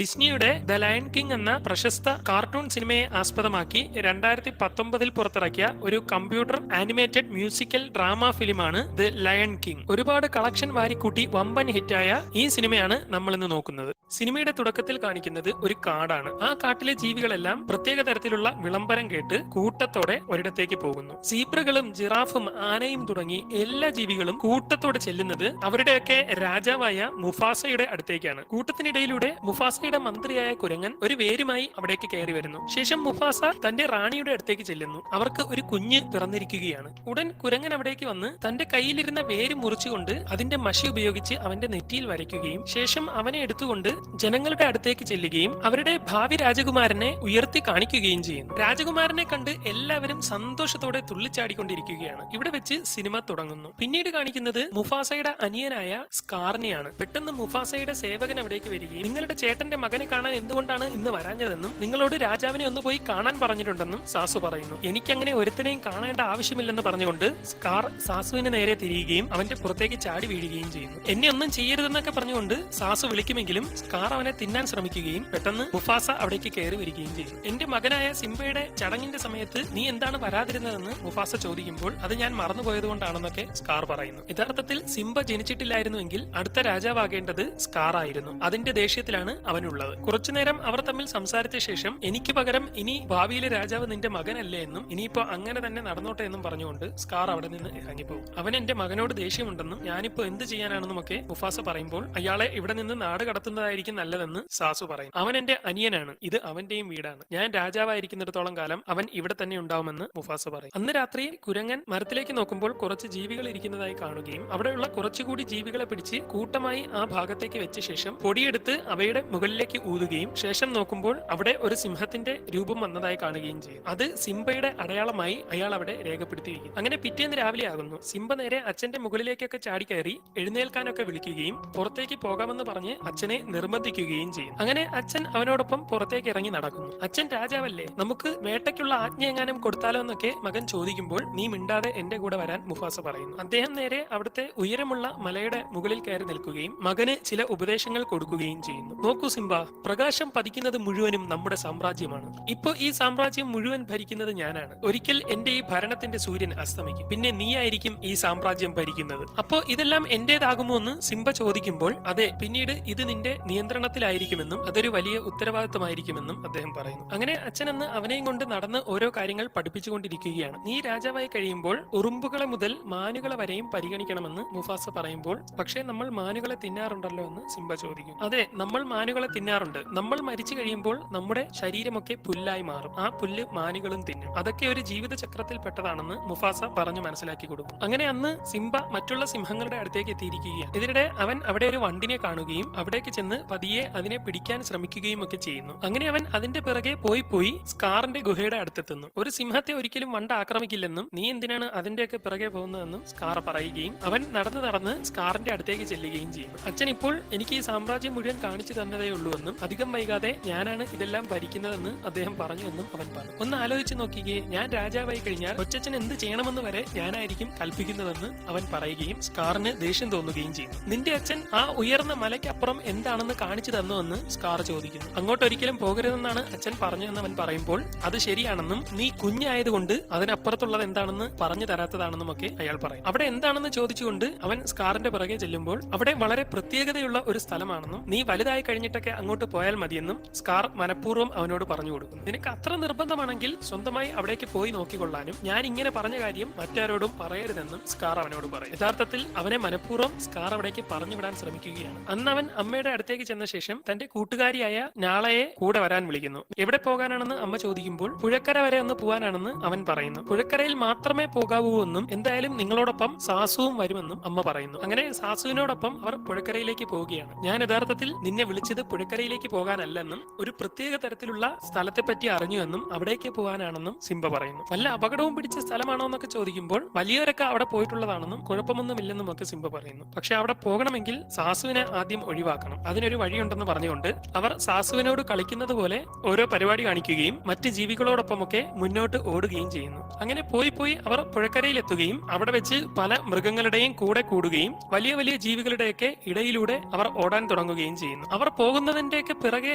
ഡിസ്നിയുടെ the lion king എന്ന പ്രശസ്ത cartoon സിനിമയെ ആസ്പദമാക്കി 2019 പുറത്തിറക്കിയ ഒരു കമ്പ്യൂട്ടർ ആനിമേറ്റഡ് മ്യൂസിക്കൽ ഡ്രാമ ഫിലിമാണ് ദ ലയൺ കിങ്. ഒരുപാട് കളക്ഷൻ വാരിക്കൂട്ടി വമ്പൻ ഹിറ്റായ ഈ സിനിമയാണ് നമ്മൾ ഇന്ന് നോക്കുന്നത്. സിനിമയുടെ തുടക്കത്തിൽ കാണിക്കുന്നത് ഒരു കാടാണ്. ആ കാട്ടിലെ ജീവികളെല്ലാം പ്രത്യേക തരത്തിലുള്ള വിളംബരം കേട്ട് കൂട്ടത്തോടെ ഒരിടത്തേക്ക് പോകുന്നു. സീബ്രകളും ജിറാഫും ആനയും തുടങ്ങി എല്ലാ ജീവികളും കൂട്ടത്തോടെ ചെല്ലുന്നത് അവരുടെയൊക്കെ രാജാവായ മുഫാസയുടെ അടുത്തേക്കാണ്. കൂട്ടത്തിനിടയിലൂടെ മുഫാസയുടെ മന്ത്രിയായ കുരങ്ങൻ ഒരു വേരുമായി അവിടേക്ക് കയറി വരുന്നു. ശേഷം മുഫാസ തന്റെ റാണിയുടെ അടുത്തേക്ക് ചെല്ലുന്നു. അവർക്ക് ഒരു കുഞ്ഞ് പിറന്നിരിക്കുകയാണ്. ഉടൻ കുരങ്ങൻ അവിടേക്ക് വന്ന് തന്റെ കയ്യിലിരുന്ന വേര് മുറിച്ചുകൊണ്ട് അതിന്റെ മഷി ഉപയോഗിച്ച് അവന്റെ നെറ്റിയിൽ വരയ്ക്കുകയും ശേഷം അവനെ എടുത്തുകൊണ്ട് ജനങ്ങളുടെ അടുത്തേക്ക് ചെല്ലുകയും അവരുടെ ഭാവി രാജകുമാരനെ ഉയർത്തി കാണിക്കുകയും ചെയ്യുന്നു. രാജകുമാരനെ കണ്ട് എല്ലാവരും സന്തോഷത്തോടെ തുള്ളിച്ചാടിക്കൊണ്ടിരിക്കുകയാണ്. ഇവിടെ വെച്ച് സിനിമ തുടങ്ങുന്നു. പിന്നീട് കാണിക്കുന്നത് മുഫാസയുടെ അനിയനായ സ്കാറിനെയാണ്. പെട്ടെന്ന് മുഫാസയുടെ സേവകൻ അവിടേക്ക് വരികയും നിങ്ങളുടെ ചേട്ടന്റെ മകനെ കാണാൻ എന്തുകൊണ്ടാണ് ഇന്ന് വരാഞ്ഞതെന്നും നിങ്ങളോട് രാജാവിനെ ഒന്ന് പോയി കാണാൻ പറഞ്ഞിട്ടുണ്ടെന്നും സാസു പറയുന്നു. എനിക്കങ്ങനെ ഒരുത്തനെയും കാണേണ്ട ആവശ്യമില്ലെന്ന് പറഞ്ഞുകൊണ്ട് സ്കാർ സാസുവിന് നേരെ തിരിയുകയും അവന്റെ പുറത്തേക്ക് ചാടി വീഴുകയും ചെയ്യുന്നു. എന്നെ ഒന്നും ചെയ്യരുതെന്നൊക്കെ പറഞ്ഞുകൊണ്ട് സാസു വിളിക്കുമെങ്കിലും സ്കാർ അവനെ തിന്നാൻ ശ്രമിക്കുകയും പെട്ടെന്ന് മുഫാസ അവിടേക്ക് കയറി വരികയും ചെയ്യും. എന്റെ മകനായ സിംബയുടെ ചടങ്ങിന്റെ സമയത്ത് നീ എന്താണ് വരാതിരുന്നതെന്ന് മുഫാസ ചോദിക്കുമ്പോൾ അത് ഞാൻ മറന്നുപോയതുകൊണ്ടാണെന്നൊക്കെ സ്കാർ പറയുന്നു. യഥാർത്ഥത്തിൽ സിംബ ജനിച്ചിട്ടില്ലായിരുന്നുവെങ്കിൽ അടുത്ത രാജാവാകേണ്ടത് സ്കാർ ആയിരുന്നു. അതിന്റെ ദേഷ്യത്തിലാണ് അവനുള്ളത്. കുറച്ചുനേരം അവർ തമ്മിൽ സംസാരിച്ച ശേഷം എനിക്ക് പകരം ഇനി ഭാവിയിലെ രാജാവ് നിന്റെ മകനല്ലേ എന്നും ഇനിയിപ്പോ അങ്ങനെ തന്നെ നടന്നോട്ടെ എന്നും പറഞ്ഞുകൊണ്ട് സ്കാർ അവിടെ നിന്ന് ഇറങ്ങിപ്പോകും. അവൻ എന്റെ മകനോട് ദേഷ്യമുണ്ടെന്നും ഞാനിപ്പോ എന്ത് ചെയ്യാനാണെന്നും ഒക്കെ മുഫാസ പറയുമ്പോൾ അയാളെ ഇവിടെ നിന്ന് നാട് കടത്തുന്നതായിരിക്കും നല്ലതെന്ന് സാസു പറയും. അവൻ എന്റെ അനിയനാണ്, ഇത് അവന്റെയും വീടാണ്, ഞാൻ രാജാവായിരിക്കുന്നിടത്തോളം കാലം അവൻ ഇവിടെ തന്നെ ഉണ്ടാവുമെന്ന് മുഫാസ പറയും. അന്ന് രാത്രി കുരങ്ങൻ മരത്തിലേക്ക് നോക്കുമ്പോൾ കുറച്ച് ജീവികൾ ഇരിക്കുന്നതായി കാണുകയും അവിടെയുള്ള കുറച്ചുകൂടി ജീവികളെ പിടിച്ച് കൂട്ടമായി ആ ഭാഗത്തേക്ക് വെച്ച ശേഷം പൊടിയെടുത്ത് അവയുടെ മുകളിലേക്ക് ഊതുകയും ശേഷം നോക്കുമ്പോൾ അവിടെ ഒരു സിംഹത്തിന്റെ രൂപം വന്നതായി കാണുകയും ചെയ്യും. അത് സിംബയുടെ അടയാളമായി അയാൾ അവിടെ രേഖപ്പെടുത്തിയിരിക്കും. അങ്ങനെ പിറ്റേന്ന് രാവിലെ ആകുന്നു. സിംബ നേരെ അച്ഛന്റെ മുകളിലേക്കൊക്കെ ചാടി കയറി എഴുന്നേൽക്കാനൊക്കെ വിളിക്കുകയും പുറത്തേക്ക് പോകാമെന്ന് പറഞ്ഞ് അച്ഛനെ നിർബന്ധിക്കുകയും ചെയ്യും. അങ്ങനെ അച്ഛൻ അവനോടൊപ്പം പുറത്തേക്ക് ഇറങ്ങി നടക്കുന്നു. അച്ഛൻ രാജാവല്ലേ, നമുക്ക് വേട്ടയ്ക്കുള്ള ആജ്ഞ എങ്ങാനും കൊടുത്താലോ എന്നൊക്കെ മകൻ ചോദിക്കുമ്പോൾ നീ മിണ്ടാതെ എന്റെ കൂടെ വരാൻ മുഫാസ പറയുന്നു. അദ്ദേഹം നേരെ അവിടുത്തെ ഉയരമുള്ള മലയുടെ മുകളിൽ കയറി നിൽക്കുകയും മകന് ചില ഉപദേശങ്ങൾ കൊടുക്കുകയും ചെയ്യുന്നു. നോക്കൂ സിംബ, പ്രകാശം പതിക്കുന്നത് മുഴുവനും നമ്മുടെ സാമ്രാജ്യമാണ്. ഇപ്പൊ ഈ സാമ്രാജ്യം മുഴുവൻ ഭരിക്കുന്നത് ഞാനാണ്. ഒരിക്കൽ എന്റെ ഈ ഭരണത്തിന്റെ സൂര്യൻ അസ്തമിക്കും, പിന്നെ നീയായിരിക്കും ഈ സാമ്രാജ്യം ഭരിക്കുന്നത്. അപ്പോ ഇതെല്ലാം എന്റേതാകുമോ എന്ന് സിംബ ചോദിക്കുമ്പോൾ അതെ, പിന്നീട് ഇത് നിന്റെ നിയന്ത്രണത്തിലായിരിക്കുമെന്നും അതൊരു വലിയ ഉത്തരവാദിത്തമായിരിക്കുമെന്നും അദ്ദേഹം പറയുന്നു. അങ്ങനെ അച്ഛനെന്ന് അവനെയും കൊണ്ട് നടന്ന് ഓരോ കാര്യങ്ങൾ പഠിപ്പിച്ചുകൊണ്ടിരിക്കുകയാണ്. നീ രാജാവായി കഴിയുമ്പോൾ ഉറുമ്പുകളെ മുതൽ മാനുകളെ വരെയും പരിഗണിക്കണമെന്ന് മുഫാസ പറയുമ്പോൾ പക്ഷേ നമ്മൾ മാനുകളെ തിന്നാറുണ്ടല്ലോ എന്ന് സിംബ ചോദിക്കും. അതെ, നമ്മൾ മാനുകളെ തിന്നാറുണ്ട്. നമ്മൾ മരിച്ചു കഴിയുമ്പോൾ നമ്മുടെ ശരീരമൊക്കെ പുല്ലായി മാറും. ആ പുല്ല് മാനുകളും തിന്നും. അതൊക്കെ ഒരു ജീവിത ചക്രത്തിൽ പെട്ടതാണെന്ന് മുഫാസ പറഞ്ഞു മനസ്സിലാക്കി കൊടുക്കും. അങ്ങനെ അന്ന് സിംബ മറ്റുള്ള സിംഹങ്ങളുടെ അടുത്തേക്ക് എത്തിയിരിക്കുകയാണ്. ഇതിനിടെ അവൻ അവിടെ ഒരു വണ്ടിനെ കാണുകയും അവിടേക്ക് ചെന്ന് പതിയെ അതിനെ പിടിക്കാൻ ശ്രമിക്കുകയും ഒക്കെ ചെയ്യുന്നു. അങ്ങനെ അവൻ അതിന്റെ പിറകെ പോയി സ്കാറിന്റെ ഗുഹയുടെ അടുത്തെത്തുന്നു. ഒരു സിംഹത്തെ ഒരിക്കലും വണ്ട ആക്രമിക്കില്ലെന്നും നീ എന്തിനാണ് അതിന്റെയൊക്കെ പിറകെ പോകുന്നതെന്നും സ്കാർ പറയുകയും അവൻ നടന്ന് സ്കാറിന്റെ അടുത്തേക്ക് ചെല്ലുകയും ചെയ്യും. അച്ഛൻ ഇപ്പോൾ എനിക്ക് ഈ സാമ്രാജ്യം മുഴുവൻ കാണിച്ചു തന്നതേ ഉള്ളൂ എന്നും അധികം വൈകാതെ ഞാനാണ് ഇതെല്ലാം ഭരിക്കുന്നതെന്ന് അദ്ദേഹം പറഞ്ഞു എന്നും അവൻ പറഞ്ഞു. ഒന്ന് ആലോചിച്ച് നോക്കിയേ, ഞാൻ രാജാവായി കഴിഞ്ഞാൽ കൊച്ചച്ഛൻ എന്ത് ചെയ്യണമെന്ന് വരെ ഞാനായിരിക്കും കൽപ്പിക്കുന്നതെന്ന് അവൻ പറയുകയും സ്കാറിന് ദേഷ്യം തോന്നുകയും ചെയ്യും. നിന്റെ അച്ഛൻ ആ ഉയർന്ന മലയ്ക്കപ്പുറം എന്താണെന്ന് കാണിച്ചു തന്നുവെന്ന് സ്കാർ ചോദിക്കുന്നു. അങ്ങോട്ടൊരിക്കലും പോകരുതെന്നാണ് അച്ഛൻ പറഞ്ഞതെന്ന് അവൻ പറയുമ്പോൾ അത് ശരിയാണെന്നും നീ കുഞ്ഞായതുകൊണ്ട് അതിനപ്പുറത്തുള്ളത് എന്താണെന്ന് പറഞ്ഞു തരാത്തതാണെന്നും ഒക്കെ അയാൾ പറയും. അവിടെ എന്താണെന്ന് ചോദിച്ചുകൊണ്ട് അവൻ സ്കാറിന്റെ പിറകെ ചെല്ലുമ്പോൾ അവിടെ വളരെ പ്രത്യേകതയുള്ള ഒരു സ്ഥലമാണെന്നും നീ വലുതായി കഴിഞ്ഞിട്ടൊക്കെ അങ്ങോട്ട് പോയാൽ മതിയെന്നും സ്കാർ മനഃപൂർവ്വം അവനോട് പറഞ്ഞു കൊടുക്കുന്നു. നിനക്ക് അത്ര നിർബന്ധമാണെങ്കിൽ സ്വന്തമായി അവിടേക്ക് പോയി നോക്കിക്കൊള്ളാനും ഞാൻ ഇങ്ങനെ പറഞ്ഞ കാര്യം മറ്റാരോടും പറയരുതെന്നും സ്കാർ അവനോട് പറയും. യഥാർത്ഥത്തിൽ അവനെ മനഃപൂർവ്വം സ്കാർ അവിടേക്ക് പറഞ്ഞു വിടാൻ ശ്രമിക്കുകയാണ്. അന്ന് അവൻ അമ്മയുടെ അടുത്തേക്ക് ചെന്ന ശേഷം തന്റെ കൂട്ടുകാരിയായ നാളയെ കൂടെ വരാൻ വിളിക്കുന്നു. എവിടെ പോകാനാണെന്ന് അമ്മ ചോദിക്കുമ്പോൾ പുഴക്കര വരെ ഒന്ന് പോകാനാണെന്ന് അവൻ പറയുന്നു. പുഴക്കരയിൽ മാത്രമേ പോകാവൂ എന്നും എന്തായാലും നിങ്ങളോടൊപ്പം സാസുവും വരുമെന്നും അമ്മ പറയുന്നു. അങ്ങനെ സാസുവിനോടൊപ്പം അവർ പുഴക്കരയിലേക്ക് പോവുകയാണ്. ഞാൻ യഥാർത്ഥത്തിൽ നിന്നെ വിളിച്ചത് പുഴക്കരയിലേക്ക് പോകാനല്ലെന്നും ഒരു പ്രത്യേക തരത്തിലുള്ള സ്ഥലത്തെ പറ്റി അറിഞ്ഞുവെന്നും അവിടേക്ക് പോകാനാണെന്നും സിംബ പറയുന്നു. വല്ല അപകടവും പിടിച്ച സ്ഥലമാണോ എന്നൊക്കെ ചോദിക്കുമ്പോൾ വലിയവരൊക്കെ അവിടെ പോയിട്ടുള്ളതാണെന്നും കുഴപ്പമൊന്നുമില്ലെന്നും ഒക്കെ സിംബ പറയുന്നു. പക്ഷെ അവിടെ പോകണമെങ്കിൽ സാസുവിനെ ആദ്യം ഒഴിവാക്കണം, അതിനൊരു വഴിയുണ്ടെന്ന് പറഞ്ഞുകൊണ്ട് അവർ സാസുവിനോട് കളിക്കുന്നത് പോലെ ഓരോ പരിപാടി കാണിക്കുകയും മറ്റ് ജീവികളോടൊപ്പമൊക്കെ മുന്നോട്ട് ഓടുകയും ചെയ്യുന്നു. അങ്ങനെ പോയി അവർ പുഴക്കരയിൽ എത്തുകയും അവിടെ വെച്ച് പല മൃഗങ്ങളുടെയും കൂടെ കൂടുകയും വലിയ വലിയ ജീവികളുടെയൊക്കെ ഇടയിലൂടെ അവർ ഓടാൻ തുടങ്ങുകയും ചെയ്യുന്നു. അവർ പോകുന്ന പോകുന്നതിന്റെയൊക്കെ പിറകെ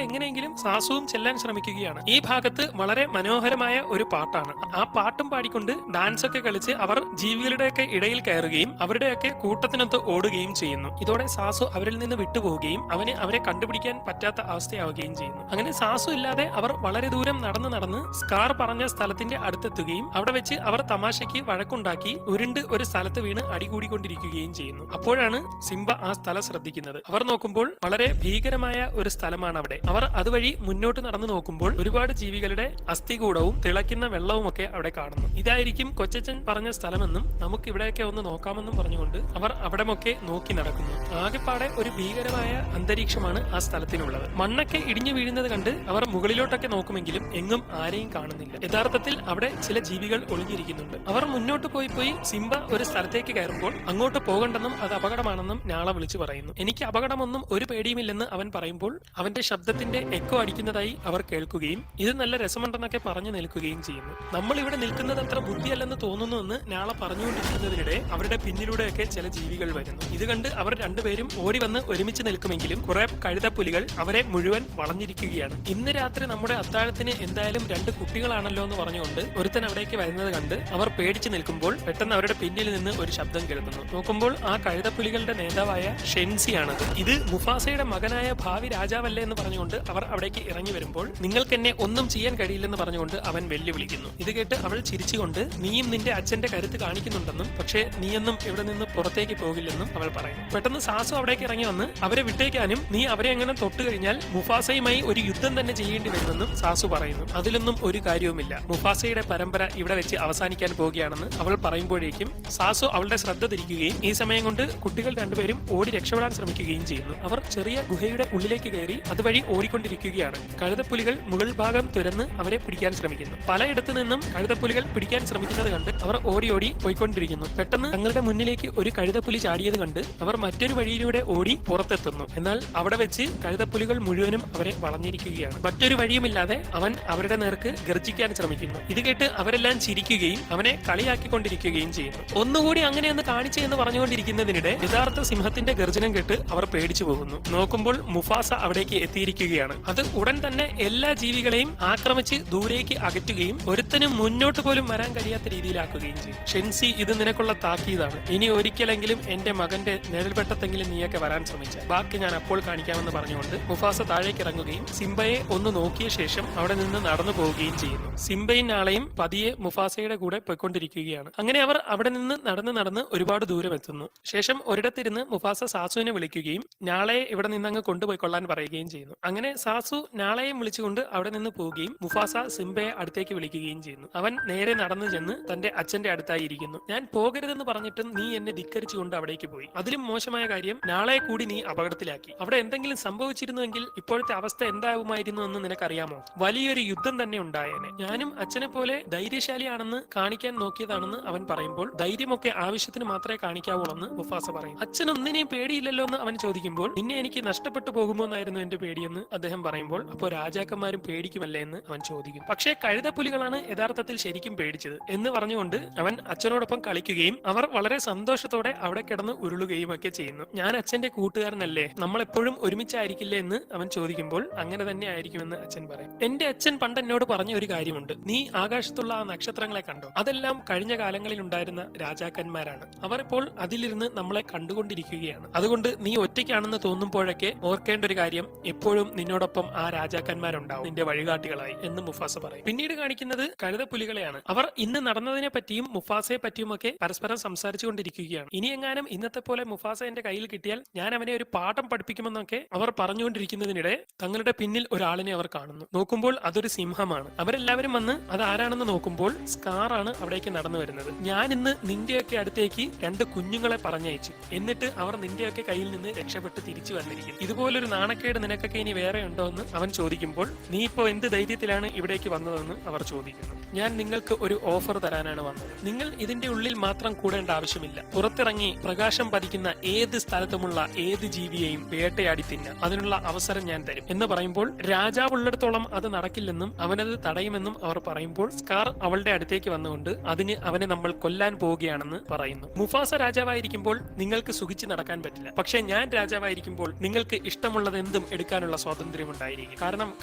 എങ്ങനെയെങ്കിലും സാസുവും ചെല്ലാൻ ശ്രമിക്കുകയാണ്. ഈ ഭാഗത്ത് വളരെ മനോഹരമായ ഒരു പാട്ടാണ്. ആ പാട്ടും പാടിക്കൊണ്ട് ഡാൻസ് ഒക്കെ കളിച്ച് അവർ ജീവികളുടെയൊക്കെ ഇടയിൽ കയറുകയും അവരുടെയൊക്കെ കൂട്ടത്തിനൊത്ത് ഓടുകയും ചെയ്യുന്നു. ഇതോടെ സാസു അവരിൽ നിന്ന് വിട്ടുപോവുകയും അവരെ കണ്ടുപിടിക്കാൻ പറ്റാത്ത അവസ്ഥയാവുകയും ചെയ്യുന്നു. അങ്ങനെ സാസു ഇല്ലാതെ അവർ വളരെ ദൂരം നടന്ന് സ്കാർ പറഞ്ഞ സ്ഥലത്തിന്റെ അടുത്തെത്തുകയും അവിടെ വെച്ച് അവർ തമാശയ്ക്ക് വഴക്കുണ്ടാക്കി ഉരുണ്ട് ഒരു സ്ഥലത്ത് വീണ് അടികൂടിക്കൊണ്ടിരിക്കുകയും ചെയ്യുന്നു. അപ്പോഴാണ് സിംബ ആ സ്ഥലം ശ്രദ്ധിക്കുന്നത്. അവർ നോക്കുമ്പോൾ വളരെ ഭീകരമായ ഒരു സ്ഥലമാണ് അവിടെ. അവർ അതുവഴി മുന്നോട്ട് നടന്നു നോക്കുമ്പോൾ ഒരുപാട് ജീവികളുടെ അസ്ഥികൂടവും തിളയ്ക്കുന്ന വെള്ളവും ഒക്കെ അവിടെ കാണുന്നു. ഇതായിരിക്കും കൊച്ചച്ഛൻ പറഞ്ഞ സ്ഥലമെന്നും നമുക്ക് ഇവിടെയൊക്കെ ഒന്ന് നോക്കാമെന്നും പറഞ്ഞുകൊണ്ട് അവർ അവിടമൊക്കെ നോക്കി നടക്കുന്നു. ആകെപ്പാടെ ഒരു ഭീകരമായ അന്തരീക്ഷമാണ് ആ സ്ഥലത്തിനുള്ളത്. മണ്ണൊക്കെ ഇടിഞ്ഞു വീഴുന്നത് കണ്ട് അവർ മുകളിലോട്ടൊക്കെ നോക്കുമെങ്കിലും എങ്ങും ആരെയും കാണുന്നില്ല. യഥാർത്ഥത്തിൽ അവിടെ ചില ജീവികൾ ഒളിഞ്ഞിരിക്കുന്നുണ്ട്. അവർ മുന്നോട്ട് പോയി സിംബ ഒരു സ്ഥലത്തേക്ക് കയറുമ്പോൾ അങ്ങോട്ട് പോകണ്ടെന്നും അത് അപകടമാണെന്നും നാളെ വിളിച്ചു പറയുന്നു. എനിക്ക് അപകടമൊന്നും ഒരു പേടിയുമില്ലെന്ന് അവൻ പറയുമ്പോൾ അവന്റെ ശബ്ദത്തിന്റെ എക്കോ അടിക്കുന്നതായി അവർ കേൾക്കുകയും ഇത് നല്ല രസമുണ്ടെന്നൊക്കെ പറഞ്ഞു നിൽക്കുകയും ചെയ്യുന്നു. നമ്മൾ ഇവിടെ നിൽക്കുന്നത് അത്ര ബുദ്ധിയല്ലെന്ന് തോന്നുന്നുവെന്ന് നാളെ പറഞ്ഞുകൊണ്ടിരിക്കുന്നതിനിടെ അവരുടെ പിന്നിലൂടെയൊക്കെ ചില ജീവികൾ വരുന്നു. ഇത് കണ്ട് അവർ രണ്ടുപേരും ഓടി വന്ന് ഒരുമിച്ച് നിൽക്കുമെങ്കിലും കുറെ കഴുതപ്പുലികൾ അവരെ മുഴുവൻ വളഞ്ഞിരിക്കുകയാണ്. ഇന്ന് രാത്രി നമ്മുടെ അത്താഴത്തിന് എന്തായാലും 2 കുട്ടികളാണല്ലോ എന്ന് പറഞ്ഞുകൊണ്ട് ഒരുത്തൻ അവിടേക്ക് വരുന്നത് കണ്ട് അവർ പേടിച്ചു നിൽക്കുമ്പോൾ പെട്ടെന്ന് അവരുടെ പിന്നിൽ നിന്ന് ഒരു ശബ്ദം കേൾക്കുന്നു. നോക്കുമ്പോൾ ആ കഴുതപ്പുലികളുടെ നേതാവായ ഷെൻസിയാണത്. ഇത് മുഫാസയുടെ മകനായ ഭാവി രാജാവല്ലേ എന്ന് പറഞ്ഞുകൊണ്ട് അവർ അവിടേക്ക് ഇറങ്ങി വരുമ്പോൾ നിങ്ങൾക്ക് എന്നെ ഒന്നും ചെയ്യാൻ കഴിയില്ലെന്ന് പറഞ്ഞുകൊണ്ട് അവൻ വെല്ലുവിളിക്കുന്നു. ഇത് കേട്ട് അവൾ ചിരിച്ചുകൊണ്ട് നീയും നിന്റെ അച്ഛന്റെ കരുത്ത് കാണിക്കുന്നുണ്ടെന്നും പക്ഷേ നീയൊന്നും ഇവിടെ നിന്ന് പുറത്തേക്ക് പോകില്ലെന്നും അവൾ പറയുന്നു. പെട്ടെന്ന് സാസു അവിടേക്ക് ഇറങ്ങി വന്ന് അവരെ വിട്ടേക്കാനും നീ അവരെ അങ്ങനെ തൊട്ട് കഴിഞ്ഞാൽ മുഫാസയുമായി ഒരു യുദ്ധം തന്നെ ചെയ്യേണ്ടി വരുമെന്നും സാസു പറയുന്നു. അതിലൊന്നും ഒരു കാര്യവുമില്ല, മുഫാസയുടെ പരമ്പര ഇവിടെ വെച്ച് അവസാനിക്കാൻ പോവുകയാണെന്ന് അവൾ പറയുമ്പോഴേക്കും സാസു അവളുടെ ശ്രദ്ധ തിരിക്കുകയും ഈ സമയം കൊണ്ട് കുട്ടികൾ രണ്ടുപേരും ഓടി രക്ഷപ്പെടാൻ ശ്രമിക്കുകയും ചെയ്യുന്നു. അവർ ചെറിയ ഗുഹയുടെ ഉള്ളിലേക്ക് കയറി അതുവഴി ഓടിക്കൊണ്ടിരിക്കുകയാണ്. കഴുതപ്പുലികൾ മുകൾ ഭാഗം തുരന്ന് അവരെ പിടിക്കാൻ ശ്രമിക്കുന്നു. പലയിടത്തു നിന്നും കഴുതപ്പുലികൾ പിടിക്കാൻ ശ്രമിക്കുന്നത് കണ്ട് അവർ ഓടി പോയിക്കൊണ്ടിരിക്കുന്നു. പെട്ടെന്ന് തങ്ങളുടെ മുന്നിലേക്ക് ഒരു കഴുതപ്പുലി ചാടിയത് കണ്ട് അവർ മറ്റൊരു വഴിയിലൂടെ ഓടി പുറത്തെത്തുന്നു. എന്നാൽ അവിടെ വെച്ച് കഴുതപ്പുലികൾ മുഴുവനും അവരെ വളഞ്ഞിരിക്കുകയാണ്. മറ്റൊരു വഴിയുമില്ലാതെ അവൻ അവരുടെ നേർക്ക് ഗർജിക്കാൻ ശ്രമിക്കുന്നു. ഇത് കേട്ട് അവരെല്ലാം ചിരിക്കുകയും അവനെ കളിയാക്കിക്കൊണ്ടിരിക്കുകയും ചെയ്യുന്നു. ഒന്നുകൂടി അങ്ങനെയൊന്ന് കാണിച്ചു എന്ന് പറഞ്ഞുകൊണ്ടിരിക്കുന്നതിനിടെ യഥാർത്ഥ സിംഹത്തിന്റെ ഗർജനം കേട്ട് അവർ പേടിച്ചു പോകുന്നു. നോക്കുമ്പോൾ മുഫാസ അവിടേക്ക് എത്തിയിരിക്കുകയാണ്. അത് ഉടൻ തന്നെ എല്ലാ ജീവികളെയും ആക്രമിച്ച് ദൂരേക്ക് അകറ്റുകയും ഒരുത്തനും മുന്നോട്ട് പോലും വരാൻ കഴിയാത്ത രീതിയിലാക്കുകയും ചെയ്യും. ഷെൻസി, ഇത് നിനക്കുള്ള താക്കീതാണ്. ഇനി ഒരിക്കലെങ്കിലും എന്റെ മകന്റെ നിഴൽവെട്ടത്തെങ്കിലും നീയൊക്കെ വരാൻ ശ്രമിച്ച ബാക്കി ഞാൻ അപ്പോൾ കാണിക്കാമെന്ന് പറഞ്ഞുകൊണ്ട് മുഫാസ താഴേക്ക് ഇറങ്ങുകയും സിംബയെ ഒന്ന് നോക്കിയ ശേഷം അവിടെ നിന്ന് നടന്നു പോവുകയും ചെയ്യുന്നു. സിംബയും നാളെയും പതിയെ മുഫാസയുടെ കൂടെ പോയിക്കൊണ്ടിരിക്കുകയാണ്. അങ്ങനെ അവർ അവിടെ നിന്ന് നടന്ന് ഒരുപാട് ദൂരം എത്തുന്നു. ശേഷം ഒരിടത്തിരുന്ന് മുഫാസ സാസുവിനെ വിളിക്കുകയും നാളെ ഇവിടെ നിന്ന് അങ്ങ് കൊണ്ടുപോയിക്കൊള്ളാൻ പറയുകയും ചെയ്യുന്നു. അങ്ങനെ സാസു നാളെയും വിളിച്ചുകൊണ്ട് അവിടെ നിന്ന് പോവുകയും മുഫാസ സിംബയെ അടുത്തേക്ക് വിളിക്കുകയും ചെയ്യുന്നു. അവൻ നേരെ നടന്നു ചെന്ന് തന്റെ അച്ഛന്റെ അടുത്തായി ഇരിക്കുന്നു. ഞാൻ പോകരുതെന്ന് പറഞ്ഞിട്ടും നീ എന്നെ ധിക്കരിച്ചുകൊണ്ട് അവിടേക്ക് പോയി. അതിലും മോശമായ കാര്യം നാളെ കൂടി നീ അപകടത്തിലാക്കി. അവിടെ എന്തെങ്കിലും സംഭവിച്ചിരുന്നുവെങ്കിൽ ഇപ്പോഴത്തെ അവസ്ഥ എന്താകുമായിരുന്നു എന്ന് നിനക്കറിയാമോ? വലിയൊരു യുദ്ധം തന്നെ ഉണ്ടായേനെ. ഞാനും അച്ഛനെ പോലെ ധൈര്യശാലിയാണെന്ന് കാണിക്കാൻ നോക്കിയതാണെന്ന് അവൻ പറയുമ്പോൾ ധൈര്യമൊക്കെ ആവശ്യത്തിന് മാത്രമേ കാണിക്കാവൂ എന്ന് മുഫാസ പറയും. അച്ഛൻ ഒന്നിനെയും പേടിയില്ലല്ലോ എന്ന് അവൻ ചോദിക്കുമ്പോൾ നിന്നെ എനിക്ക് നഷ്ടപ്പെട്ടു പോകുമോ എന്നായിരുന്നു എന്റെ പേടിയെന്ന് അദ്ദേഹം പറയുമ്പോൾ അപ്പോൾ രാജാക്കന്മാരും പേടിക്കുമല്ലേ എന്ന് അവൻ ചോദിക്കും. പക്ഷേ കഴുതപ്പുലികളാണ് യഥാർത്ഥത്തിൽ ശരിക്കും പേടിച്ചത് എന്ന് പറഞ്ഞുകൊണ്ട് അവൻ അച്ഛനോടൊപ്പം കളിക്കുകയും അവർ വളരെ സന്തോഷത്തോടെ അവിടെ കിടന്ന് ഉരുളുകയും ഒക്കെ ചെയ്യുന്നു. ഞാൻ അച്ഛന്റെ കൂട്ടുകാരനല്ലേ, നമ്മൾ എപ്പോഴും ഒരുമിച്ചായിരിക്കില്ലേ എന്ന് അവൻ ചോദിക്കുമ്പോൾ അങ്ങനെ തന്നെ ആയിരിക്കുമെന്ന് അച്ഛൻ പറയും. എന്റെ അച്ഛൻ പണ്ട് എന്നോട് പറഞ്ഞ ഒരു കാര്യമുണ്ട്. നീ ആകാശത്തുള്ള ആ നക്ഷത്രങ്ങളെ കണ്ടോ? അതെല്ലാം കഴിഞ്ഞ കാലങ്ങളിൽ ഉണ്ടായിരുന്ന രാജാക്കന്മാരാണ്. അവർ ഇപ്പോൾ അതിലിരുന്ന് നമ്മളെ കണ്ടുകൊണ്ടിരിക്കുകയാണ്. അതുകൊണ്ട് നീ ഒറ്റയ്ക്കാണെന്ന് തോന്നുമ്പോഴൊക്കെ ഓർക്കേണ്ട ഒരു കാര്യം, എപ്പോഴും നിന്നോടൊപ്പം ആ രാജാക്കന്മാരുണ്ടാവും, നിന്റെ വഴികാട്ടികളായി എന്ന് മുഫാസ പറയും. പിന്നീട് കാണിക്കുന്നത് കഴുതപ്പുലികളെയാണ്. അവർ ഇന്ന് നടന്നതിനെ പറ്റിയും മുഫാസയെ പറ്റിയും ഒക്കെ പരസ്പരം സംസാരിച്ചുകൊണ്ടിരിക്കുകയാണ്. ഇനിയെങ്ങാനും ഇന്നത്തെ പോലെ മുഫാസ എന്റെ കയ്യിൽ കിട്ടിയാൽ ഞാൻ അവനെ ഒരു പാഠം പഠിപ്പിക്കുമെന്നൊക്കെ അവർ പറഞ്ഞുകൊണ്ടിരിക്കുന്നതിനിടെ തങ്ങളുടെ പിന്നിൽ ഒരാളിനെ അവർ കാണുന്നു. നോക്കുമ്പോൾ അതൊരു സിംഹമാണ്. അവരെല്ലാവരും വന്ന് അത് ആരാണെന്ന് നോക്കുമ്പോൾ സ്കാർ ആണ് അവിടേക്ക് നടന്നു വരുന്നത്. ഞാൻ ഇന്ന് നിന്റെയൊക്കെ അടുത്തേക്ക് 2 കുഞ്ഞുങ്ങളെ പറഞ്ഞയച്ചു, എന്നിട്ട് അവർ നിന്റെയൊക്കെ കയ്യിൽ നിന്ന് രക്ഷപ്പെട്ട് തിരിച്ചു വന്നിരിക്കുന്നു. ഇതുപോലൊരു നാണക്കേട് നിനക്കൊക്കെ ഇനി വേറെ ഉണ്ടോ എന്ന് അവൻ ചോദിക്കുമ്പോൾ നീ ഇപ്പോ എന്ത് ധൈര്യത്തിലാണ് ഇവിടേക്ക് വന്നതെന്ന് അവർ ചോദിക്കുന്നു. ഞാൻ നിങ്ങൾക്ക് ഒരു ഓഫർ തരാനാണ് വന്നത്. നിങ്ങൾ ഇതിന്റെ ഉള്ളിൽ മാത്രം കൂടേണ്ട ആവശ്യമില്ല. പുറത്തിറങ്ങി പ്രകാശം പതിക്കുന്ന ഏത് സ്ഥലത്തുമുള്ള ഏത് ജീവിയെയും വേട്ടയാടി തിന്ന അതിനുള്ള അവസരം ഞാൻ തരും എന്ന് പറയുമ്പോൾ രാജാവുള്ളിടത്തോളം അത് നടക്കില്ലെന്നും അവനത് തടയുമെന്നും അവർ പറയുമ്പോൾ സ്കാർ അവളുടെ അടുത്തേക്ക് വന്നുകൊണ്ട് അതിന് അവനെ നമ്മൾ കൊല്ലാൻ പോവുകയാണെന്ന് പറയുന്നു. മുഫാസ രാജാവായിരിക്കുമ്പോൾ നിങ്ങൾക്ക് സുഖിച്ച് നടക്കാൻ പറ്റില്ല, പക്ഷെ ഞാൻ രാജാവായിരിക്കുമ്പോൾ നിങ്ങൾക്ക് ഇഷ്ടമുള്ളത് എന്തും എടുക്കാനുള്ള സ്വാതന്ത്ര്യം ഉണ്ടായിരിക്കും. കാരണം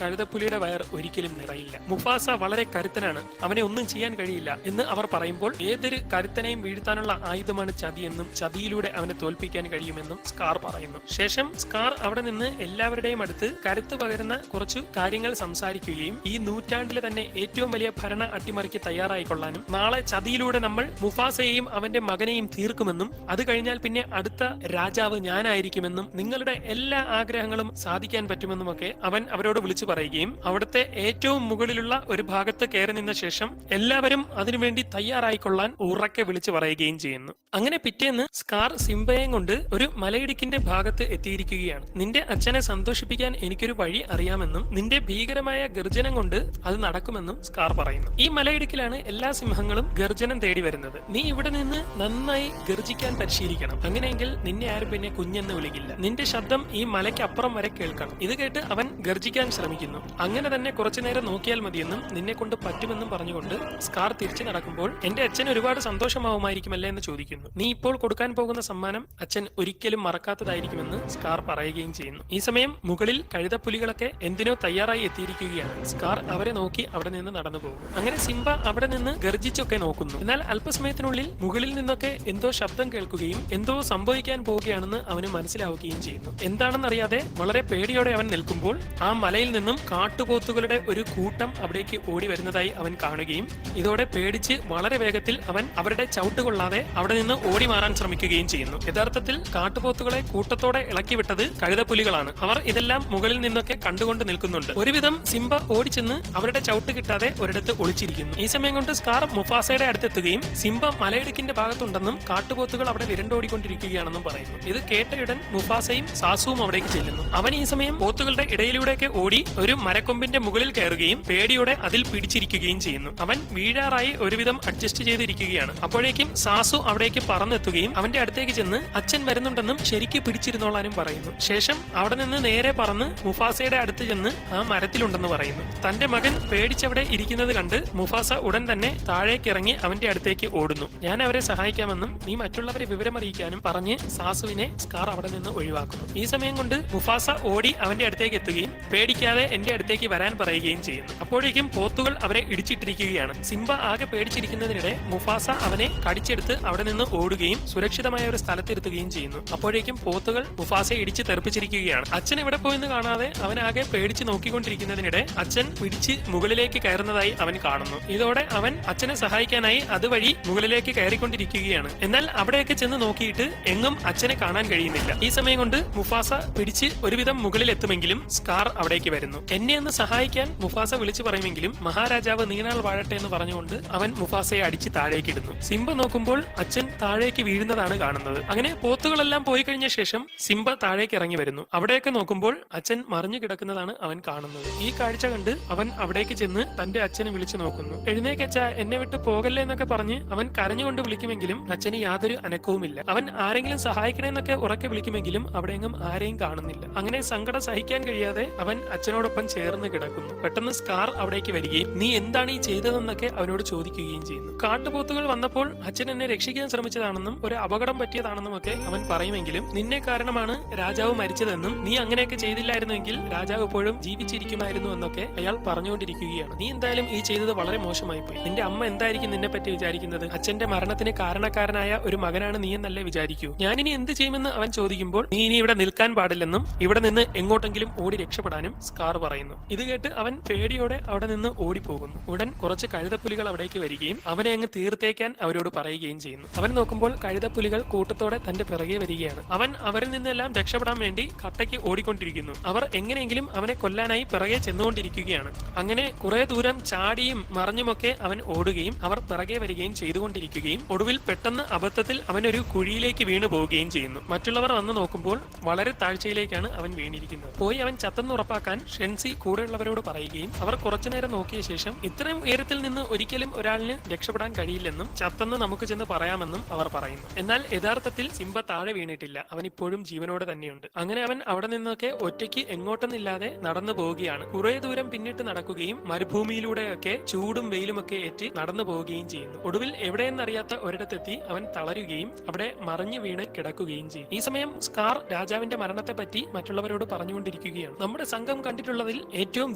കഴുതപ്പുലിയുടെ വയർ ഒരിക്കലും നിറയില്ല. മുഫാസ വളരെ കരുത്തനാണ്, അവനെ ഒന്നും ചെയ്യാൻ കഴിയില്ല എന്ന് അവർ പറയുമ്പോൾ ഏതൊരു കരുത്തനെയും വീഴ്ത്താനുള്ള ആയുധമാണ് ചതിയെന്നും ചതിയിലൂടെ അവനെ തോൽപ്പിക്കാൻ കഴിയുമെന്നും സ്കാർ പറയുന്നു. ശേഷം സ്കാർ അവിടെ നിന്ന് എല്ലാവരുടെയും അടുത്ത് കരുത്ത് പകരുന്ന കുറച്ചു കാര്യങ്ങൾ സംസാരിക്കുകയും ഈ നൂറ്റാണ്ടിലെ തന്നെ ഏറ്റവും വലിയ ഭരണ അട്ടിമറിക്ക് തയ്യാറായിക്കൊള്ളാനും നാളെ ചതിയിലൂടെ നമ്മൾ മുഫാസയെയും അവന്റെ മകനെയും തീർക്കുമെന്നും അത് കഴിഞ്ഞാൽ പിന്നെ അടുത്ത രാജാവ് ഞാനായിരിക്കുമെന്നും നിങ്ങളുടെ എല്ലാ ആഗ്രഹങ്ങളും സാധിക്കാൻ പറ്റുമെന്നുമൊക്കെ അവൻ അവരോട് വിളിച്ചു പറയുകയും അവിടുത്തെ ഏറ്റവും മുകളിലുള്ള ഒരു ഭാഗത്ത് കയറി നിന്ന ശേഷം എല്ലാവരും അതിനുവേണ്ടി തയ്യാറായിക്കൊള്ളാൻ ഉറക്കെ വിളിച്ചു പറയുകയും ചെയ്യുന്നു. അങ്ങനെ പിറ്റേന്ന് സ്കാർ സിംബയെയും കൊണ്ട് ഒരു മലയിടുക്കിന്റെ ഭാഗത്ത് എത്തിയിരിക്കുകയാണ്. നിന്റെ അച്ഛനെ സന്തോഷിപ്പിക്കാൻ എനിക്കൊരു വഴി അറിയാമെന്നും നിന്റെ ഭീകരമായ ഗർജനം കൊണ്ട് അത് നടക്കുമെന്നും സ്കാർ പറയുന്നു. ഈ മലയിടുക്കിലാണ് എല്ലാ സിംഹങ്ങളും ഗർജനം തേടി വരുന്നത്. നീ ഇവിടെ നിന്ന് നന്നായി ഗർജിക്കാൻ പരിശീലിക്കണം, അങ്ങനെയെങ്കിൽ നിന്നെ ആരും പിന്നെ കുഞ്ഞെന്ന് വിളിക്കില്ല. നിന്റെ ശബ്ദം ഈ മലയ്ക്ക് അപ്പുറം വരെ കേൾക്കണം. ഇത് കേട്ട് അവൻ ഗർജിക്കാൻ ശ്രമിക്കുന്നു. അങ്ങനെ തന്നെ കുറച്ചു നേരം നോക്കിയാൽ മതിയെന്നും നിന്നെ കൊണ്ട് പറ്റുമെന്നും പറഞ്ഞുകൊണ്ട് സ്കാർ തിരിച്ചു നടക്കുമ്പോൾ എന്റെ അച്ഛൻ ഒരുപാട് സന്തോഷമാവുമായിരിക്കുമല്ലേ എന്ന് ചോദിക്കുന്നു. നീ ഇപ്പോൾ കൊടുക്കാൻ പോകുന്ന സമ്മാനം അച്ഛൻ ഒരിക്കലും മറക്കാത്തതായിരിക്കുമെന്ന് സ്കാർ പറയുകയും ചെയ്യുന്നു. ഈ സമയം മുകളിൽ കഴുതപ്പുലികളൊക്കെ എന്തിനോ തയ്യാറായി എത്തിയിരിക്കുകയാണ്. സ്കാർ അവരെ നോക്കി അവിടെ നിന്ന് നടന്നു പോകും. അങ്ങനെ സിംബ അവിടെ നിന്ന് ഗർജിച്ചൊക്കെ നോക്കുന്നു. എന്നാൽ അല്പസമയത്തിനുള്ളിൽ മുകളിൽ നിന്നൊക്കെ എന്തോ ശബ്ദം കേൾക്കുകയും എന്തോ സംഭവിക്കാൻ പോവുകയാണെന്ന് അവന് മനസ്സിലാവുകയും ചെയ്യുന്നു. എന്താണെന്നറിയാതെ വളരെ പേടിയോടെ അവൻ നിൽക്കുമ്പോൾ ആ മലയിൽ നിന്നും കാട്ടുപോത്തുകളുടെ ഒരു കൂട്ടം അവിടേക്ക് ഓടി വരുന്നതായി അവൻ കാണുകയും ഇതോടെ പേടിച്ച് വളരെ വേഗത്തിൽ അവൻ അവരുടെ ചവിട്ടുകൊള്ളാതെ അവിടെ നിന്ന് ഓടി മാറാൻ ശ്രമിക്കുകയും ചെയ്യുന്നു. യഥാർത്ഥത്തിൽ കാട്ടുപോത്തുകളെ കൂട്ടത്തോടെ ഇളക്കി വിട്ടത് കഴുതപ്പുലികളാണ്. അവർ ഇതെല്ലാം മുകളിൽ നിന്നൊക്കെ കണ്ടുകൊണ്ട് നിൽക്കുന്നുണ്ട്. ഒരുവിധം സിംബ ഓടിച്ചെന്ന് അവരുടെ ചവിട്ട് കിട്ടാതെ ഒരിടത്ത് ഒളിച്ചിരിക്കുന്നു. ഈ സമയം കൊണ്ട് സ്കാർ മുഫാസയുടെ അടുത്തെത്തുകയും സിംബ മലയിടുക്കിന്റെ ഭാഗത്തുണ്ടെന്നും കാട്ടുപോത്തുകൾ അവിടെ വിരണ്ടോടിക്കൊണ്ടിരിക്കുകയാണെന്നും പറയുന്നു. ഇത് കേട്ടയുടൻ മുഫാസയും സാസുവും അവിടേക്ക് ചെല്ലുന്നു. അവൻ ഈ സമയം പോത്തുകളുടെ ഇടയിലൂടെയൊക്കെ ഓടി ഒരു മരക്കൊമ്പിന്റെ മുകളിൽ കയറുകയും പേടിയോടെ അതിൽ പിടിച്ചിരിക്കുകയും ചെയ്യുന്നു. അവൻ വീഴാറായി ഒരുവിധം അഡ്ജസ്റ്റ് ചെയ്തിരിക്കുകയാണ്. അപ്പോഴേക്കും സാസു അവിടേക്ക് പറന്നെത്തുകയും അവന്റെ അടുത്തേക്ക് ചെന്ന് അച്ഛൻ വരുന്നുണ്ടെന്നും ശരിക്ക് പിടിച്ചിരുന്നോളാനും പറയുന്നു. ശേഷം അവിടെ നിന്ന് നേരെ പറന്ന് മുഫാസയുടെ അടുത്ത് ചെന്ന് ആ മരത്തിലുണ്ടെന്ന് പറയുന്നു. തന്റെ മകൻ പേടിച്ചവിടെ ഇരിക്കുന്നത് കണ്ട് മുഫാസ ഉടൻ തന്നെ താഴേക്ക് ഇറങ്ങി അവന്റെ അടുത്തേക്ക് ഓടുന്നു. ഞാൻ അവരെ സഹായിക്കാമെന്നും നീ മറ്റുള്ളവരെ വിവരമറിയിക്കാനും പറഞ്ഞ് സാസുവിനെ സ്കാർ അവിടെ നിന്ന് ഒഴിവാക്കുന്നു. ഈ സമയം കൊണ്ട് മുഫാസ ഓടി അവന്റെ അടുത്തേക്ക് എത്തുകയും പേടിക്കാതെ എന്റെ അടുത്തേക്ക് വരാൻ പറയുകയും ചെയ്യുന്നു. അപ്പോഴേക്കും പോത്തുകൾ അവരെ ഇടിച്ചിട്ടിരിക്കുകയാണ്. സിംബ ആകെ പേടിച്ചിരിക്കുന്നതിനിടെ മുഫാസ അവനെ കടിച്ചെടുത്ത് അവിടെ നിന്ന് ഓടുകയും സുരക്ഷിതമായ ഒരു സ്ഥലത്തിരുത്തുകയും ചെയ്യുന്നു. അപ്പോഴേക്കും പോത്തുകൾ മുഫാസയെ ഇടിച്ച് തെറിപ്പിച്ചിരിക്കുകയാണ്. അച്ഛൻ എവിടെ പോയെന്ന് കാണാതെ അവൻ ആകെ പേടിച്ച് നോക്കിക്കൊണ്ടിരിക്കുന്നതിനിടെ അച്ഛൻ പിടിച്ച് മുകളിലേക്ക് കയറുന്നതായി അവൻ കാണുന്നു. ഇതോടെ അവൻ അച്ഛനെ സഹായിക്കാനായി അതുവഴി മുകളിലേക്ക് കയറിക്കൊണ്ടിരിക്കുകയാണ്. എന്നാൽ അവിടെയൊക്കെ ചെന്ന് നോക്കിയിട്ട് എങ്ങും അച്ഛനെ കാണാൻ കഴിയുന്നില്ല. ഈ സമയം കൊണ്ട് മുഫാസ പിടിച്ച് ഒരുവിധം മുകളിൽ എത്തുമെങ്കിലും സ്കാർ അവിടേക്ക് വരുന്നു. എന്നെ ഒന്ന് സഹായിക്കാൻ മുഫാസ വിളിച്ചു പറയുമെങ്കിലും മഹാരാജാവ് നീണാൾ വാഴട്ടെ എന്ന് പറഞ്ഞുകൊണ്ട് അവൻ മുഫാസയെ അടിച്ച് താഴേക്ക് ഇടുന്നു. സിംബ നോക്കുമ്പോൾ അച്ഛൻ താഴേക്ക് വീഴുന്നതാണ് കാണുന്നത്. അങ്ങനെ പോത്തുകളെല്ലാം പോയി കഴിഞ്ഞ ശേഷം സിംബ താഴേക്ക് ഇറങ്ങി വരുന്നു. അവിടെയൊക്കെ നോക്കുമ്പോൾ അച്ഛൻ മറിഞ്ഞു കിടക്കുന്നതാണ് അവൻ കാണുന്നത്. ഈ കാഴ്ച കണ്ട് അവൻ അവിടേക്ക് ചെന്ന് തന്റെ അച്ഛനെ വിളിച്ചു നോക്കുന്നു. എഴുന്നേക്കച്ച, എന്നെ വിട്ട് പോകല്ലേ എന്നൊക്കെ പറഞ്ഞ് അവൻ കരഞ്ഞുകൊണ്ട് വിളിക്കുമെങ്കിലും അച്ഛന് യാതൊരു അനക്കവുമില്ല. അവൻ ആരെങ്കിലും സഹായിക്കണമെന്നൊക്കെ ഉറക്കെ വിളിക്കുമെങ്കിലും അവിടെയെങ്ങും ആരെയും കാണുന്നില്ല. അങ്ങനെ സങ്കടം സഹിക്കാൻ കഴിയാതെ അവൻ അച്ഛനോടൊപ്പം ചേർന്ന് കിടക്കുന്നു. പെട്ടെന്ന് സ്കാർ അവിടേക്ക് വരികയും നീ എന്താണ് ഈ ചെയ്തതെന്നൊക്കെ അവനോട് ചോദിക്കുകയും ചെയ്യുന്നു. കാട്ടുപോത്തുകൾ വന്നപ്പോൾ അച്ഛൻ എന്നെ രക്ഷിക്കാൻ ശ്രമിച്ചതാണെന്നും ഒരു അപകടം പറ്റിയതാണെന്നും ഒക്കെ അവൻ പറയുമെങ്കിലും നിന്നെ കാരണമാണ് രാജാവ് മരിച്ചതെന്നും നീ അങ്ങനെയൊക്കെ ചെയ്തില്ലായിരുന്നെങ്കിൽ രാജാവ് ഇപ്പോഴും ജീവിച്ചിരിക്കുമായിരുന്നു എന്നൊക്കെ അയാൾ പറഞ്ഞുകൊണ്ടിരിക്കുകയാണ്. നീ എന്തായാലും ഈ ചെയ്തത് വളരെ മോശമായി പോയി. നിന്റെ അമ്മ എന്തായിരിക്കും നിന്നെ പറ്റി വിചാരിക്കുന്നത്? അച്ഛന്റെ മരണത്തിന് കാരണക്കാരനായ ഒരു മകനാണ് നീ എന്നല്ലേ വിചാരിക്കൂ. ഞാനിനി എന്ത് ചെയ്യുമെന്ന് അവൻ ചോദിക്കുമ്പോൾ നീ ഇനി ഇവിടെ നിൽക്കാൻ പാടില്ലെന്നും ഇവിടെ നിന്ന് എങ്ങോട്ടെങ്കിലും ഓടി രക്ഷപ്പെടാനും സ്കാർ പറയുന്നു. ഇത് കേട്ട് അവൻ പേടിയോടെ അവിടെ നിന്ന് ഓടിപ്പോകുന്നു. ഉടൻ കുറച്ച് കഴുതപ്പുലികൾ അവിടേക്ക് വരികയും അവനെ അങ്ങ് തീർത്തേക്കാൻ അവരോട് പറയുകയും ചെയ്യുന്നു. അവൻ നോക്കുമ്പോൾ കഴുതപ്പുലികൾ കൂട്ടത്തോടെ തന്റെ പിറകെ വരികയാണ്. അവൻ അവരിൽ നിന്നെല്ലാം രക്ഷപ്പെടാൻ വേണ്ടി കട്ടയ്ക്ക് ഓടിക്കൊണ്ടിരിക്കുന്നു. അവർ എങ്ങനെയെങ്കിലും അവനെ കൊല്ലാനായി പിറകെ ചെന്നുകൊണ്ടിരിക്കുകയാണ്. അങ്ങനെ കുറെ ദൂരം ചാടിയും മറിഞ്ഞുമൊക്കെ അവൻ ഓടുകയും അവർ പിറകെ വരികയും ചെയ്തുകൊണ്ടിരിക്കുകയും ഒടുവിൽ പെട്ടെന്ന് അബദ്ധത്തിൽ അവൻ ഒരു കുഴിയിലേക്ക് വീണു പോവുകയും ചെയ്യുന്നു. മറ്റുള്ളവർ വന്ന് നോക്കുമ്പോൾ വളരെ താഴ്ചയിലേക്കാണ് അവൻ വീണിരിക്കുന്നത്. പോയി അവൻ ചത്തെന്ന് ഉറപ്പാക്കാൻ ഷെൻസി കൂടെയുള്ളവരോട് പറയുകയും അവർ കുറച്ചുനേരം നോക്കിയ ശേഷം ഇത്രയും ഉയരത്തിൽ നിന്ന് ഒരിക്കലും ഒരാളിന് രക്ഷപ്പെടാൻ കഴിയില്ലെന്നും ചത്തെന്ന് നമുക്ക് ചെന്ന് പറയാമെന്നും അവർ പറയുന്നു. എന്നാൽ യഥാർത്ഥത്തിൽ സിംബ താഴെ വീണിട്ടില്ല. അവൻ ഇപ്പോഴും ജീവനോടെ തന്നെയുണ്ട്. അങ്ങനെ അവൻ അവിടെ നിന്നൊക്കെ ഒറ്റയ്ക്ക് എങ്ങോട്ടെന്നില്ലാതെ നടന്നു പോവുകയാണ്. കുറെ ദൂരം പിന്നിട്ട് നടക്കുകയും മരുഭൂമിയിലൂടെയൊക്കെ ചൂടും വെയിലുമൊക്കെ ഏറ്റ് നടന്നു പോവുകയും ചെയ്യുന്നു. ഒടുവിൽ എവിടെയെന്നറിയാത്ത ഒരിടത്തെത്തി അവൻ തളരുകയും അവിടെ മറിഞ്ഞു വീണ് കിടക്കുകയും ചെയ്യും. ഈ സമയം സ്കാർ രാജാവിന്റെ മരണത്തെ പറ്റി മറ്റുള്ളവരോട് പറഞ്ഞുകൊണ്ടിരിക്കുകയാണ്. നമ്മുടെ സംഘം കണ്ടിട്ടുള്ളതിൽ ഏറ്റവും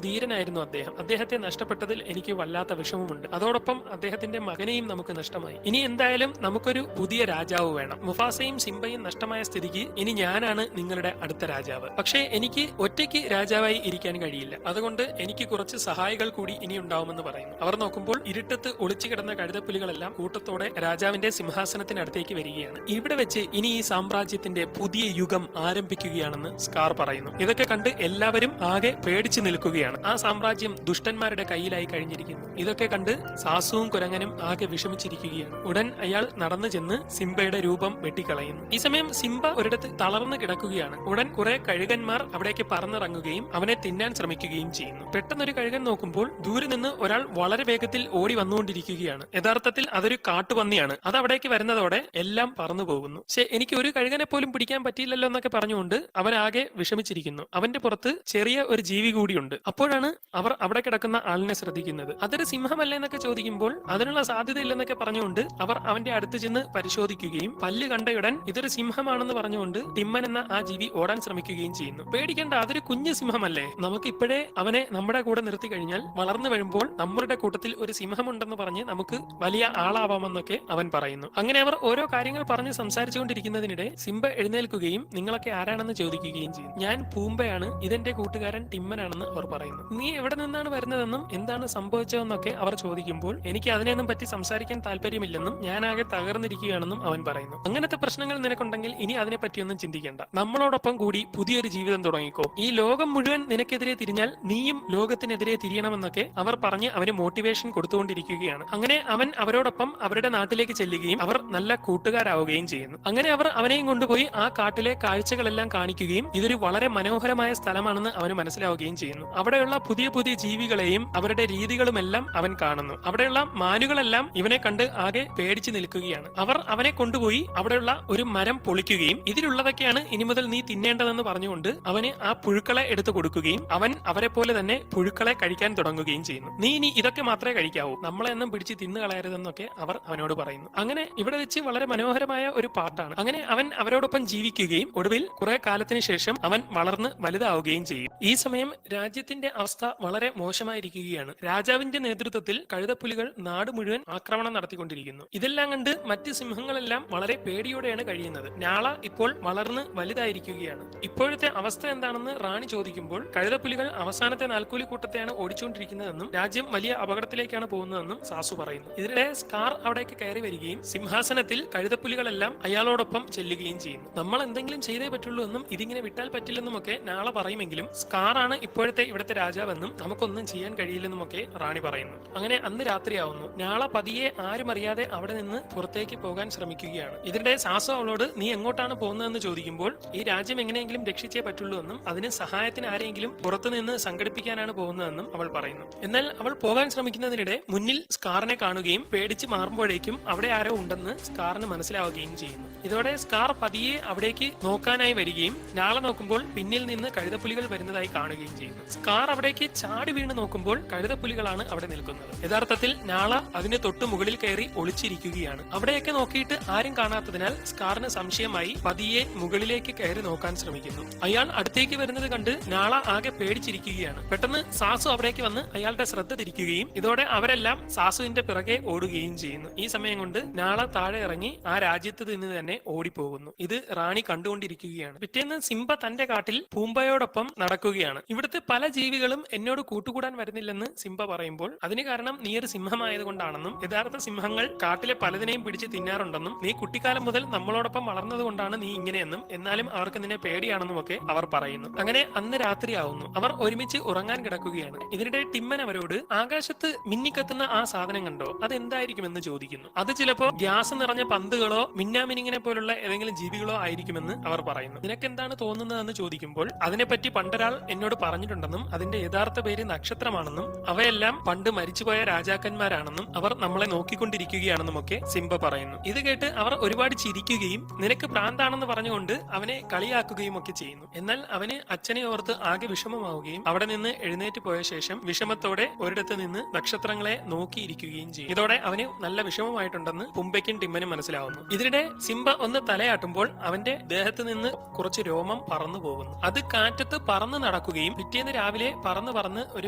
ധീരനായിരുന്നു അദ്ദേഹം. അദ്ദേഹത്തെ നഷ്ടപ്പെട്ടതിൽ എനിക്ക് വല്ലാത്ത വിഷമമുണ്ട്. അതോടൊപ്പം അദ്ദേഹത്തിന്റെ മകനെയും നമുക്ക് നഷ്ടമായി. ഇനി എന്തായാലും നമുക്കൊരു പുതിയ രാജാവ് വേണം. മുഫാസയും സിംബയും നഷ്ടമായ സ്ഥിതിക്ക് ഇനി ഞാനാണ് നിങ്ങളുടെ അടുത്ത രാജാവ്. പക്ഷേ എനിക്ക് ഒറ്റയ്ക്ക് രാജാവായി ഇരിക്കാൻ കഴിയില്ല. അതുകൊണ്ട് എനിക്ക് കുറച്ച് സഹായികൾ കൂടി ഇനി ഉണ്ടാവുമെന്ന് പറയുന്നു. അവർ നോക്കുമ്പോൾ ഇരുട്ടത്ത് ഒളിച്ചു കിടന്ന കഴുതപ്പുലികളെല്ലാം കൂട്ടത്തോടെ രാജാവിന്റെ സിംഹാസനത്തിനടുത്തേക്ക് വരികയാണ്. ഇവിടെ വെച്ച് ഇനി ഈ സാമ്രാജ്യത്തിന്റെ പുതിയ യുഗം ആരംഭിക്കുകയാണെന്ന് സ്കാർ പറയുന്നു. ഇതൊക്കെ കണ്ട് എല്ലാവരും ആകെ പേടിച്ചു നിൽക്കുകയാണ്. ആ സാമ്രാജ്യം ദുഷ്ടന്മാരുടെ കയ്യിലായി കഴിഞ്ഞിരിക്കുന്നു. ഇതൊക്കെ കണ്ട് സാസുവും കുരങ്ങനും ആകെ വിഷമിച്ചിരിക്കുകയാണ്. ഉടൻ അയാൾ നടന്നു ചെന്ന് സിംബയുടെ രൂപം വെട്ടിക്കളയുന്നു. ഈ സമയം സിംബ ഒരിടത്ത് തളർന്നു കിടക്കുകയാണ്. ഉടൻ കുറെ കഴുകന്മാർ അവിടേക്ക് പറന്നിറങ്ങുകയും അവനെ തിന്നാൻ ശ്രമിക്കുകയും ചെയ്യുന്നു. പെട്ടെന്നൊരു കഴുകൻ നോക്കുമ്പോൾ ദൂരെ നിന്ന് ഒരാൾ വളരെ വേഗത്തിൽ ഓടി വന്നുകൊണ്ടിരിക്കുകയാണ്. യഥാർത്ഥത്തിൽ അതൊരു കാട്ടുപന്നിയാണ്. അത് അവിടേക്ക് വരുന്നതോടെ എല്ലാം പറന്നു പോകുന്നു. പക്ഷെ എനിക്ക് ഒരു കഴുകനെ പോലും പിടിക്കാൻ പറ്റിയില്ലല്ലോ എന്നൊക്കെ പറഞ്ഞുകൊണ്ട് അവൻ ആകെ വിഷമിച്ചിരിക്കുന്നു. അവന്റെ പുറത്ത് ചെറിയ ഒരു ജീവി കൂടിയുണ്ട്. അപ്പോഴാണ് അവർ അവിടെ കിടക്കുന്ന ആളിനെ ശ്രദ്ധിക്കുന്നത്. അതൊരു സിംഹമല്ലേ എന്നൊക്കെ ചോദിക്കുമ്പോൾ അതിനുള്ള സാധ്യതയില്ലെന്നൊക്കെ പറഞ്ഞുകൊണ്ട് അവർ അവന്റെ അടുത്ത് ചെന്ന് പരിശോധിക്കുകയും പല്ല് കണ്ടയുടൻ ഇതൊരു സിംഹമാണെന്ന് പറഞ്ഞുകൊണ്ട് ടിമ്മൻ എന്ന ആ ജീവി ഓടാൻ ശ്രമിക്കുകയും ചെയ്യുന്നു. പേടിക്കേണ്ട, അതൊരു കുഞ്ഞു സിംഹമല്ലേ, നമുക്ക് ഇപ്പോഴേ അവനെ നമ്മുടെ കൂടെ നിർത്തി കഴിഞ്ഞാൽ വളർന്നു വരുമ്പോൾ നമ്മളുടെ കൂട്ടത്തിൽ ഒരു സിംഹമുണ്ടെന്ന് പറഞ്ഞ് നമുക്ക് വലിയ ആളാവാമെന്നൊക്കെ അവൻ പറയുന്നു. അങ്ങനെ അവർ ഓരോ കാര്യങ്ങൾ പറഞ്ഞ് സംസാരിച്ചുകൊണ്ടിരിക്കുന്നതിനിടെ സിംബ എഴുന്നേൽക്കുകയും നിങ്ങളൊക്കെ ആരാണെന്ന് ചോദിക്കുകയും ചെയ്യും. ഞാൻ പൂമ്പയാണ്, ഇതെന്റെ കൂട്ടുകാരൻ ടിമ്മനാണെന്ന് അവർ പറയുന്നു. നീ എവിടെ നിന്നാണ് വരുന്നതെന്നും എന്താണ് സംഭവിച്ചതെന്നൊക്കെ അവർ ചോദിക്കുമ്പോൾ എനിക്ക് അതിനെയൊന്നും പറ്റി സംസാരിക്കാൻ താല്പര്യമില്ലെന്നും ഞാൻ ആകെ തകർന്നിരിക്കുകയാണെന്നും അവൻ പറയുന്നു. അങ്ങനത്തെ പ്രശ്നങ്ങൾ നിനക്കുണ്ടെങ്കിൽ ഇനി അതിനെ പറ്റിയൊന്നും ചിന്തിക്കേണ്ട. നമ്മളോടൊപ്പം കൂടി പുതിയൊരു ജീവിതം തുടങ്ങിക്കോ. ഈ ലോകം മുഴുവൻ നിനക്കെതിരെ തിരിഞ്ഞാൽ നീയും ലോകത്തിനെതിരെ തിരിയണമെന്നൊക്കെ അവർ പറഞ്ഞ് അവന് മോട്ടിവേഷൻ കൊടുത്തുകൊണ്ടിരിക്കുകയാണ്. അങ്ങനെ അവൻ അവരോടൊപ്പം അവരുടെ നാട്ടിലേക്ക് ചെല്ലുകയും അവർ നല്ല കൂട്ടുകാരാവുകയും ചെയ്യുന്നു. അങ്ങനെ അവർ അവനെയും കൊണ്ടുപോയി ആ കാട്ടിലെ കാഴ്ചകളെല്ലാം കാണിക്കുകയും ഇതൊരു വളരെ മനോഹരമായ സ്ഥലമാണെന്ന് അവന് മനസ്സിലാവുകയും ചെയ്യുന്നു. അവിടെയുള്ള പുതിയ പുതിയ ജീവികളെയും അവരുടെ രീതികളുമെല്ലാം അവൻ കാണുന്നു. അവിടെയുള്ള മാനുകളെല്ലാം ഇവനെ കണ്ട് ആകെ പേടിച്ചു നിൽക്കുകയാണ്. അവർ അവനെ കൊണ്ടുപോയി അവിടെയുള്ള ഒരു മരം പൊളിക്കുകയും ഇതിലുള്ളതൊക്കെയാണ് ഇനി മുതൽ നീ തിന്നേണ്ടതെന്ന് പറഞ്ഞുകൊണ്ട് അവന് ആ പുഴുക്കളെ എടുത്തു കൊടുക്കുകയും അവൻ അവരെ പോലെ തന്നെ പുഴുക്കളെ കഴിക്കാൻ തുടങ്ങുകയും ചെയ്യുന്നു. നീ ഇനി ഇതൊക്കെ മാത്രമേ കഴിക്കാവൂ, നമ്മളെ ഒന്നും പിടിച്ച് തിന്നു കളയരുതെന്നൊക്കെ അവർ അവനോട് പറയുന്നു. അങ്ങനെ ഇവിടെ വെച്ച് വളരെ മനോഹരമായ ഒരു പാട്ടാണ്. അങ്ങനെ അവൻ അവരോടൊപ്പം ജീവിക്കുകയും ഒടുവിൽ കുറെ കാലത്തിന് ശേഷം അവൻ വളർന്ന് വലുതാവുകയും ചെയ്യും. ഈ സമയം രാജ്യത്തിന്റെ അവസ്ഥ വളരെ മോശമായിരിക്കുകയാണ്. രാജാവിന്റെ നേതൃത്വത്തിൽ കഴുതപ്പുലികൾ നാട് മുഴുവൻ ആക്രമണം നടത്തിക്കൊണ്ടിരിക്കുന്നു. ഇതെല്ലാം കണ്ട് മറ്റ് സിംഹങ്ങളെല്ലാം വളരെ പേടിയോടെയാണ് കഴിയുന്നത്. ഞാള ഇപ്പോൾ വളർന്ന് വലുതായിരിക്കുകയാണ്. ഇപ്പോഴത്തെ അവസ്ഥ എന്താണെന്ന് റാണി ചോദിക്കുമ്പോൾ കഴുതപ്പുലികൾ അവസാനത്തെ നാൽക്കൂലി കൂട്ടത്തെയാണ് ഓടിച്ചുകൊണ്ടിരിക്കുന്നതെന്നും രാജ്യം വലിയ അപകടത്തിലേക്കാണ് പോകുന്നതെന്നും സാസു പറയുന്നു. ഇതിനിടെ സ്കാർ അവിടേക്ക് കയറി വരികയും സിംഹാസനത്തിൽ കഴുതപ്പുലികളെല്ലാം അയാളോടൊപ്പം ചെല്ലുകയും ചെയ്യുന്നു. നമ്മൾ എന്തെങ്കിലും ചെയ്തേ പറ്റുള്ളൂ എന്നും ഇതിങ്ങനെ വിട്ടാൽ പറ്റില്ലെന്നും ഒക്കെ നാളെ പറയുമെങ്കിലും സ്കാറാണ് ഇപ്പോഴത്തെ ഇവിടുത്തെ രാജാവെന്നും നമുക്കൊന്നും ചെയ്യാൻ കഴിയില്ലെന്നുമൊക്കെ റാണി പറയുന്നു. അങ്ങനെ അന്ന് രാത്രിയാവുന്നു. നാളെ പതിയെ ആരും അറിയാതെ അവിടെ നിന്ന് പുറത്തേക്ക് പോകാൻ ശ്രമിക്കുകയാണ്. ഇതിനിടെ സാസു അവളോട് നീ എങ്ങോട്ടാണ് പോകുന്നതെന്ന് ചോദിക്കുമ്പോൾ ഈ രാജ്യം എങ്ങനെയെങ്കിലും രക്ഷിച്ചേ പറ്റുള്ളൂ എന്നും അതിന് സഹായത്തിന് ആരെങ്കിലും പുറത്തുനിന്ന് സംഘടിപ്പിക്കാനാണ് പോകുന്നതെന്നും അവൾ പറയുന്നു. എന്നാൽ അവൾ പോകാൻ ശ്രമിക്കുന്നതിനിടെ മുന്നിൽ സ്കാറിനെ കാണുകയും പേടിച്ച് മാറുമ്പോഴേക്കും അവിടെ ആരോ ഉണ്ടെന്ന് സ്കാറിന് മനസ്സിലാവുകയും ചെയ്യുന്നു. ഇതോടെ സ്കാർ പതിയെ അവിടേക്ക് നോക്കാനായി വരികയും നാളെ നോക്കുമ്പോൾ പിന്നിൽ നിന്ന് കഴുതപ്പുലികൾ വരുന്നതായി കാണുകയും ചെയ്യുന്നു. സ്കാർ അവിടേക്ക് ചാടി വീണ് നോക്കുമ്പോൾ കഴുതപ്പുലികളാണ് അവിടെ നിൽക്കുന്നത്. യഥാർത്ഥത്തിൽ നാള അതിന് തൊട്ടു മുകളിൽ കയറി ഒളിച്ചിരിക്കുകയാണ്. അവിടെയൊക്കെ നോക്കിയിട്ട് ആരും കാണാത്തതിനാൽ സ്കാറിന് സംശയമായി പതിയെ മുകളിലേക്ക് കയറി നോക്കാൻ ശ്രമിക്കുന്നു. അയാൾ അടുത്തേക്ക് വരുന്നത് കണ്ട് നാള ആകെ പേടിച്ചിരിക്കുകയാണ്. പെട്ടെന്ന് സാസു അവിടേക്ക് വന്ന് അയാളുടെ ശ്രദ്ധ തിരിക്കുകയും ഇതോടെ അവരെല്ലാം സാസുവിന്റെ പിറകെ ഓടുകയും ചെയ്യുന്നു. ഈ സമയം കൊണ്ട് നാള താഴെ ഇറങ്ങി ആ രാജ്യത്ത് നിന്ന് തന്നെ ഓടിപ്പോകുന്നു. ഇത് റാണി കണ്ടുകൊണ്ടിരിക്കുകയാണ്. പിറ്റേന്ന് സിംബ തന്റെ കാട്ടിൽ പൂമ്പയോടൊപ്പം നടക്കുകയാണ്. ഇവിടുത്തെ പല ജീവികളും എന്നോട് കൂട്ടുകൂടാൻ വരുന്നില്ലെന്ന് സിംബ പറയുമ്പോൾ അതിന് കാരണം നീ ഒരു സിംഹമായതുകൊണ്ടാണെന്നും യഥാർത്ഥ സിംഹങ്ങൾ കാട്ടിലെ പലതിനെയും പിടിച്ച് തിന്നാറുണ്ടെന്നും നീ കുട്ടിക്കാലം മുതൽ നമ്മളോടൊപ്പം വളർന്നത് കൊണ്ടാണ് നീ ഇങ്ങനെയെന്നും എന്നാലും അവർക്ക് നിന്നെ പേടിയാണെന്നും ഒക്കെ അവർ പറയുന്നു. അങ്ങനെ അന്ന് രാത്രിയാവുന്നു. അവർ ഒരുമിച്ച് ഉറങ്ങാൻ കിടക്കുകയാണ്. ഇതിനിടെ ടിമ്മൻ അവരോട് ആകാശത്ത് മിന്നിക്കത്തുന്ന ആ സാധനം കണ്ടോ, അതെന്തായിരിക്കുമെന്ന് ചോദിക്കുന്നു. അത് ചിലപ്പോ ഗ്യാസ് നിറഞ്ഞ പന്തുകളോ മിന്നാമിനിങ്ങിനെ പോലുള്ള ഏതെങ്കിലും ജീവികളോ ആയിരിക്കുമെന്ന് അവർ പറയുന്നു. നിനക്ക് എന്താണ് തോന്നുന്നതെന്ന് ചോദിക്കുമ്പോൾ അതിനെപ്പറ്റി പണ്ടൊരാൾ എന്നോട് പറഞ്ഞിട്ടുണ്ടെന്നും അതിന്റെ യഥാർത്ഥ പേര് നക്ഷത്രമാണെന്നും അവയെല്ലാം പണ്ട് മരിച്ചുപോയ രാജാക്കന്മാരാണെന്നും അവർ നമ്മളെ നോക്കിക്കൊണ്ടിരിക്കുകയാണെന്നും ഒക്കെ സിംബ പറയുന്നു. ഇത് കേട്ട് അവർ ഒരുപാട് ചിരിക്കുകയും നിനക്ക് പ്രാന്താണെന്ന് പറഞ്ഞുകൊണ്ട് അവനെ കളിയാക്കുകയും ഒക്കെ ചെയ്യുന്നു. എന്നാൽ അവന് അച്ഛനെ ഓർത്ത് ആകെ വിഷമമാവുകയും അവിടെ നിന്ന് എഴുന്നേറ്റ് പോയ ശേഷം വിഷമത്തോടെ ഒരിടത്ത് നിന്ന് നക്ഷത്രങ്ങളെ നോക്കിയിരിക്കുകയും ചെയ്യും. ഇതോടെ അവന് നല്ല വിഷമമായിട്ടുണ്ടെന്ന് പുമ്പയ്ക്കും ടിമ്മനും മനസ്സിലാവുന്നു. ഇതിനിടെ സിംബ ഒന്ന് തലയാട്ടുമ്പോൾ അവന്റെ ദേഹത്ത് നിന്ന് കുറച്ച് രോമം പറന്നു പോകുന്നു. അത് കാറ്റത്ത് പറന്ന് നടക്കുകയും പിറ്റേന്ന് രാവിലെ പറന്ന് ഒരു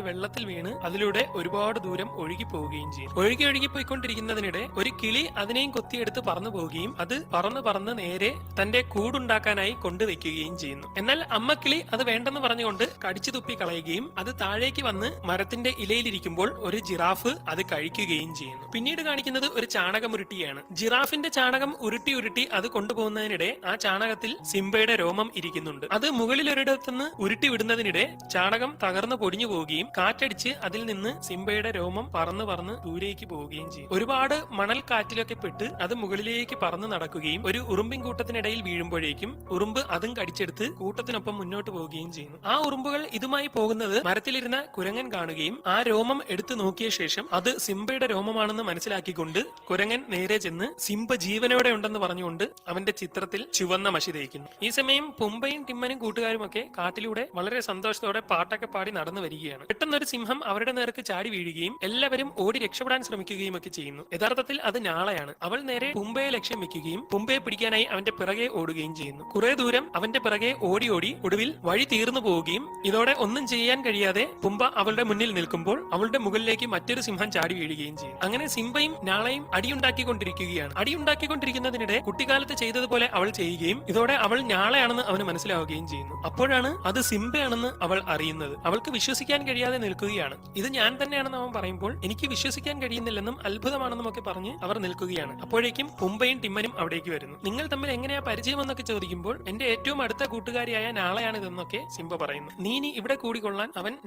വെള്ളത്തിൽ വീണ് അതിലൂടെ ഒരുപാട് ദൂരം ഒഴുകി പോവുകയും ചെയ്യും. ഒഴുകി പോയിക്കൊണ്ടിരിക്കുന്നതിനിടെ ഒരു കിളി അതിനെയും കൊത്തിയെടുത്ത് പറന്നു പോവുകയും അത് പറന്ന് നേരെ തന്റെ കൂടുണ്ടാക്കാനായി കൊണ്ടുവയ്ക്കുകയും ചെയ്യുന്നു. എന്നാൽ അമ്മക്കിളി അത് വേണ്ടെന്ന് പറഞ്ഞുകൊണ്ട് കടിച്ചു തുപ്പി കളയുകയും അത് താഴേക്ക് വന്ന് മരത്തിന്റെ ഇലയിലിരിക്കുമ്പോൾ ഒരു ജിറാഫ് അത് കഴിക്കുകയും ചെയ്യുന്നു. പിന്നീട് കാണിക്കുന്നത് ഒരു ചാണകമുരുട്ടിയാണ്. ജിറാഫിന്റെ ചാണകം ഉരുട്ടി അത് കൊണ്ടുപോകുന്നതിനിടെ ആ ചാണകത്തിൽ സിംബയുടെ രോമം ഇരിക്കുന്നുണ്ട്. അത് മുകളിൽ ഒരിടത്തുനിന്ന് ഉരുട്ടി വിടുന്നതിനിടെ ചാണകം തകർന്നു പൊടിഞ്ഞു പോവുകയും കാറ്റടിച്ച് അതിൽ നിന്ന് സിംബയുടെ രോമം പറന്ന് ദൂരേക്ക് പോവുകയും ചെയ്യും. ഒരുപാട് മണൽ കാറ്റിലൊക്കെ പെട്ട് അത് മുകളിലേക്ക് പറന്ന് നടക്കുകയും ഒരു ഉറുമ്പിൻ കൂട്ടത്തിനിടയിൽ വീഴുമ്പോഴേക്കും ഉറുമ്പ് അതും കടിച്ചെടുത്ത് കൂട്ടത്തിനൊപ്പം മുന്നോട്ട് പോവുകയും ചെയ്യുന്നു. ആ ഉറുമ്പുകൾ ഇതുമായി പോകുന്നത് മരത്തിലിരുന്ന കുരങ്ങൻ കാണുകയും ആ രോമം എടുത്തു നോക്കിയ ശേഷം അത് സിംബയുടെ രോമമാണെന്ന് മനസ്സിലാക്കിക്കൊണ്ട് കുരങ്ങൻ നേരെ ചെന്ന് സിംബ ജീവനോടെ ഉണ്ടെന്ന് പറഞ്ഞുകൊണ്ട് അവന്റെ ചിത്രത്തിൽ ചുവന്ന മഷി തേക്കുന്നു. ഈ സമയം പുമ്പയും ടിമ്മനും കൂട്ടുകാരും ഒക്കെ കാട്ടിലൂടെ വളരെ സന്തോഷത്തോടെ പാട്ടൊക്കെ പാടി നടന്നു വരികയാണ്. പെട്ടെന്നൊരു സിംഹം അവരുടെ നേർക്ക് ചാടി വീഴുകയും എല്ലാവരും ഓടി രക്ഷപ്പെടാൻ ശ്രമിക്കുകയും ഒക്കെ ചെയ്യുന്നു. യഥാർത്ഥത്തിൽ അത് ഞാളയാണ്. അവൾ നേരെ പുമ്പയെ ലക്ഷ്യം വെക്കുകയും പുമ്പയെ പിടിക്കാനായി അവന്റെ പിറകെ ഓടുകയും ചെയ്യുന്നു. കുറെ ദൂരം അവന്റെ പിറകെ ഓടി ഒടുവിൽ വഴി തീർന്നു പോവുകയും ഇതോടെ ഒന്നും ചെയ്യാൻ കഴിയാതെ പുമ്പ അവളുടെ മുന്നിൽ നിൽക്കുമ്പോൾ അവളുടെ മുകളിലേക്ക് മറ്റൊരു സിംഹം ചാടി വീഴുകയും ചെയ്യും. അങ്ങനെ സിംബയും നാളെയും അടിയുണ്ടാക്കിക്കൊണ്ടിരിക്കുന്നതിനിടെ കുട്ടിക്കാലത്ത് ചെയ്തതുപോലെ അവൾ ചെയ്യുകയും ഇതോടെ അവൾ ഞാളയാണെന്ന് അവന് മനസ്സിലാവുകയും ചെയ്യുന്നു. അപ്പോഴാണ് അത് സിംബയാണെന്ന് അവൾ അറിയുന്നത്. അവൾക്ക് വിശ്വസിക്കാൻ കഴിയാതെ നിൽക്കുകയാണ്. ഇത് ഞാൻ തന്നെയാണെന്ന് അവൻ പറയുമ്പോൾ എനിക്ക് വിശ്വസിക്കാൻ കഴിയുന്നില്ലെന്നും അത്ഭുതമാണെന്നും ഒക്കെ പറഞ്ഞ് അവർ നിൽക്കുകയാണ്. അപ്പോഴേക്കും പുമ്പയും ടിമ്മനും അവിടേക്ക് വരുന്നു. നിങ്ങൾ തമ്മിൽ എങ്ങനെയാ പരിചയമെന്നൊക്കെ ചോദിക്കുമ്പോൾ എന്റെ ഏറ്റവും അടുത്ത കൂട്ടുകാരിയായ നാളെയാണിതെന്നൊക്കെ സിംബ പറയുന്നു. നീ ഇവിടെ കൂടിക്കൊള്ളാൻ അവൻ